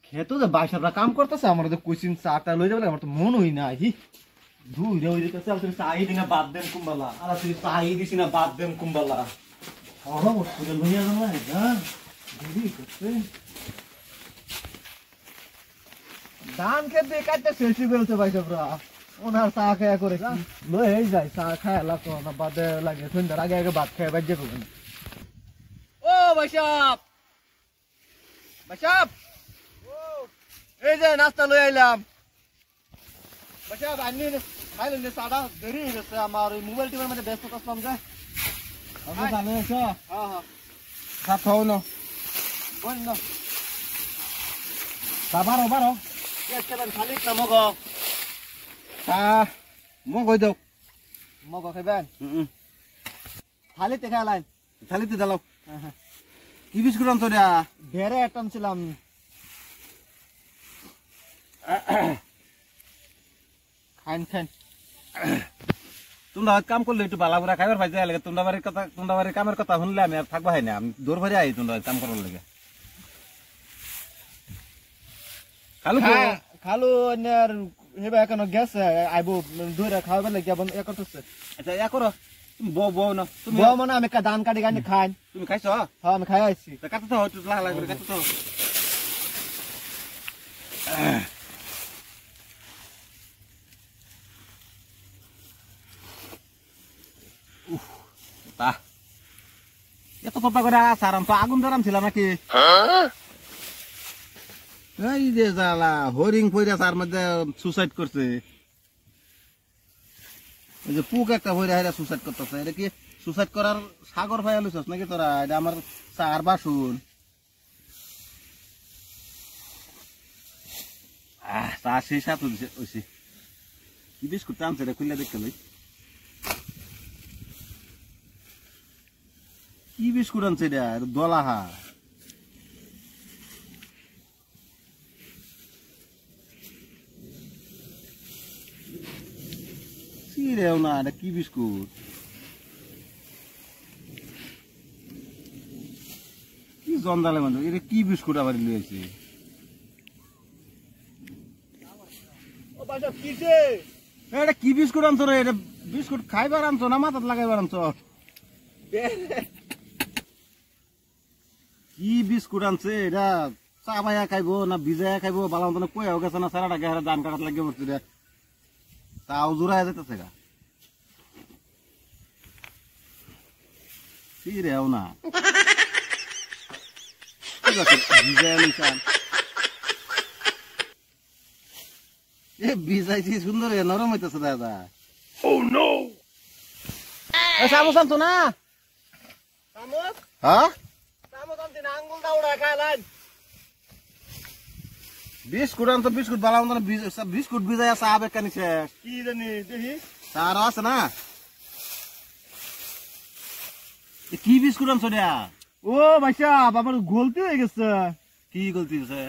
খেতো যে বাইসাবরা কাম করতেছে আমার তো কোচিং চাটা লই যাবে আমার তো মন হই না হি ধুই রে ওই দিকে তুমি চাই দিনা বাদ দেন কুম্বালা আর তুই চাই দিছি না বাদ দেন কুম্বালা ওরা বসে লইয়া যাবে না দিদি করতে ধান খেতে কাটতে সেলফি বেলতে বাইসাবরা ওনার চা খায়া করে লই যায় চা খায় লাগতো না বাদে লাগে সন্ধ্যার আগে আগে ভাত খায় বাজে করবেন ও বাইসাব বাইসাব এই যে নাস্তা লই আইলাম বাইসাব আনি খাইলেন না চাটা দেরি হয়ে গেছে আমার ওই মোবাইল টিমের মধ্যে ব্যস্ত থাকলাম যে আপনি ভালো আছো? হ্যাঁ হ্যাঁ ভাত খাও না বোন না বারো বারো একেবারে খালি একটা মই কই দাও মগ খাইবেন খালিতে খাইলেন থালিতে দাও কি বিস্কুট আনছো রে ভেড়ে একটা ছিলাম খান খান তোমরা কাম করলে একটু বালা বুড়া খাইবার পাই যায় লাগে তোমরা বাড়ির কামের কথা শুনলে আমি আর থাকবা হয় না আমি দৌড় ভরে আই তোমরা কাম করার লাগে খালু খালু আর হেবা এখনো গেছে আইবো দূরে খাওয়াবে লাগে এখন এ করতেছে আচ্ছা ইয়া করো তুমি বউ না তুমি বউ মানে আমি ধান কাটি গানি খাই তুমি খাইছো হ্যাঁ আমি খাই আইছি কাটতে তো একটু লাগা করে কাটতে তো তা এত কথা করে সারাম তো আগুন ধরাম ছিল নাকি এই যে জ্বালা হরিং পইরা তার মধ্যে সুসাইড করছে ওই যে পুক একটা হইরা হেরা সুসাইড করতেছে এটা কি সুসাইড করার সাগর ভাই আলুছস নাকি তোরা এটা আমার চার বাসুন তা সেই সাথে হইছে কি বিস্কুট টানছে এটা খুললে দেখতে লই কি বিস্কুট আনছে এটা দলাহা রেও না এটা কি বিস্কুট কি জন্দালে মানুষ এটা কি বিস্কুট আবার লিয়েছে এটা কি বিস্কুট আনছো রে এটা বিস্কুট খাইবার আনছো না মাথাত লাগাইবার আনছো কি বিস্কুট আনছে এটা চা ভাইয়া খাইবো না ভিজাইয়া খাইবো বালা মতন কইয়াও গেছে না সারাটা গেহারা ধান কাটাত লাগিয়ে পড়ছে রে তাও জোড়ায় যেতেছে গা রেও না ভিজাইছি সুন্দর নরম হইতেছে দাদা চামচ আনতো না হ্যাঁ বিস্কুট আনতো বিস্কুট বালা মতন বিস্কুট ভিজাইয়া চা বেকানি শেষ কি জানি দেখি চা আরো আছে না কি বিস্কুট আনছো রে ও ভাইসা বাবার গলতি হয়ে গেছে কি গলতি হয়েছে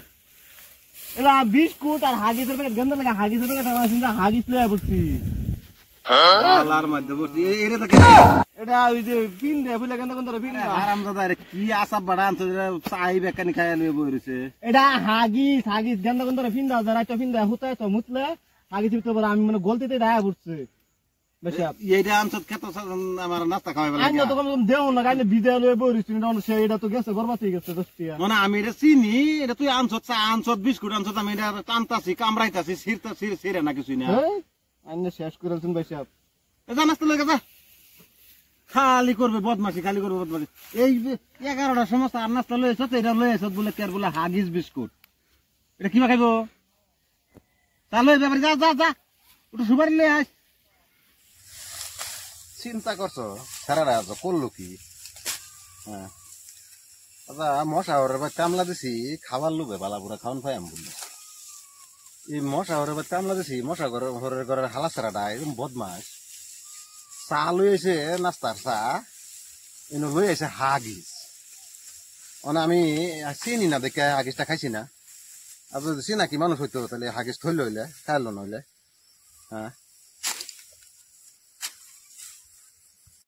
এলা বিস্কুট আর হাগিসের প্যাকেট গন্ধ লাগা হাগিসের প্যাকেট হাগিস লয়ে পড়ছি আলার মধ্যে পড়ছি এটা ওই যে পিন দে বুঝলে গন্ধ গন্ধ পিন আরামদাদা রে কি আসাব বাড়া আনছো চাই বেকানি খাইয়া লয়ে বই রইছে এটা হাগিস হাগিস গন্ধ গন্ধ পিন দাও যারা একটা পিন দে হুতায় তো মুতলে হাগিস ভিতরে বড় আমি মানে গলতিতে দায়া পড়ছে বেশি এইটা আনছো খেত আমার নাস্তা খাওয়াইবা আমি তো কোন দেও না গাইলে ভিজে লয়ে বই রইছি না সেটা তো গেছে বরবাদ হয়ে গেছে দস্তিয়া মানে আমি এটা চিনি এটা তুই আনছো চা আনছো বিস্কুট আনছো আমি এটা টানতাছি কামড়াইতাছি ছিঁড়ে না কিছুই না আইনে শেষ করেছেন ভাই সাহেব এটা নাস্তা লয়ে গেছে খালি করবে বদমাসি খালি করবে বদমাসি এই 11টার সময় আর নাস্তা লয়েছ তো এটা লয়েছ বলে কেয়ার বলে হাগিস বিস্কুট এটা কিবা খাইব চালো ব্যাপারে যা যা যা ওটা সুপারি লয়ে আস চিন্তা করছো সারারা করলো কি হ্যাঁ আচ্ছা মশা ওর কামলা দিছি খাবার লোভে বালা পুরা খাওয়ান পাই আমি বললি এই মশা ওর কামলা দিছি মশা ঘরের ঘরের হালা সারাটা একদম বদমাস চা লই এসে নাস্তার চা এনে লই এসে হাগিস মানে আমি চিনি না দেখে হাগিসটা খাইছি না আর যদি চিনাকি মানুষ হইতো তাহলে হাগিস থইলে হইলে খাইলো নইলে হ্যাঁ